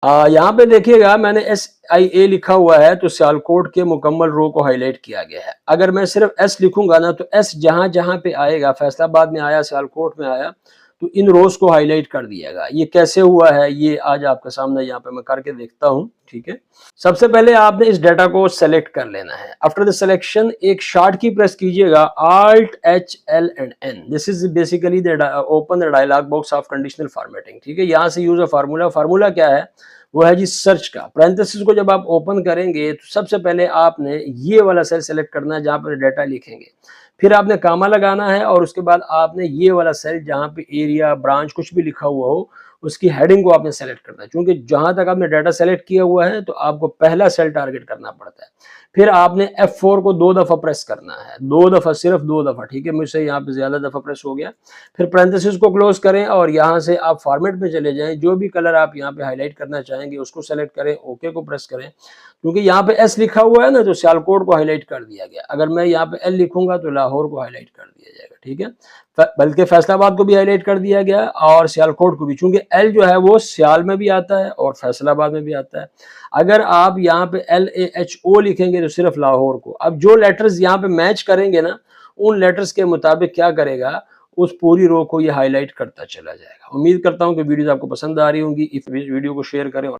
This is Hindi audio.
यहाँ पे देखिएगा मैंने SIA लिखा हुआ है तो सियालकोट के मुकम्मल रो को हाईलाइट किया गया है। अगर मैं सिर्फ S लिखूंगा ना तो S जहां-जहां पे आएगा, फैसलाबाद में आया, सियालकोट में आया, तो इन रोज को हाईलाइट कर दिएगा। ये कैसे हुआ है ये आज आपके सामने यहाँ पे मैं करके देखता हूँ, ठीक है। सबसे पहले आपने इस डाटा को सेलेक्ट कर लेना है। आफ्टर द सिलेक्शन एक शार्ट की प्रेस कीजिएगा, Alt H L and N। This is basically the open the dialog box of conditional formatting, ठीक है। यहाँ से यूज अ फार्मूला, फार्मूला क्या है वो है जी सर्च का। पैरेंथेसिस को जब आप ओपन करेंगे तो सबसे पहले आपने ये वाला सेल सेलेक्ट करना है जहां पर डाटा लिखेंगे, फिर आपने कामा लगाना है और उसके बाद आपने ये वाला सेल जहां पे एरिया, ब्रांच कुछ भी लिखा हुआ हो उसकी हेडिंग को आपने सेलेक्ट करना है। क्योंकि जहां तक आपने डाटा सेलेक्ट किया हुआ है तो आपको पहला सेल टारगेट करना पड़ता है। फिर आपने F4 को 2 दफा प्रेस करना है, 2 दफा, सिर्फ 2 दफा, ठीक है। मुझसे यहाँ पे ज्यादा दफा प्रेस हो गया। फिर पैरेंथेसिस को क्लोज करें और यहाँ से आप फॉर्मेट में चले जाएं, जो भी कलर आप यहाँ पे हाईलाइट करना चाहेंगे उसको सेलेक्ट करें, ओके को प्रेस करें। क्योंकि यहाँ पे S लिखा हुआ है ना तो सियालकोट को हाईलाइट कर दिया गया। अगर मैं यहाँ पे L लिखूंगा तो लाहौर को हाईलाइट कर दिया जाएगा, ठीक है। बल्कि फैसलाबाद को भी हाईलाइट कर दिया गया और सियालकोट को भी, चूंकि L जो है वो सियाल में भी आता है और फैसलाबाद में भी आता है। अगर आप यहाँ पे LAHO लिखेंगे तो सिर्फ लाहौर को। अब जो लेटर्स यहाँ पे मैच करेंगे ना उन लेटर्स के मुताबिक क्या करेगा, उस पूरी रो को ये हाईलाइट करता चला जाएगा। उम्मीद करता हूँ कि वीडियो आपको पसंद आ रही होंगी। इस वीडियो को शेयर करें और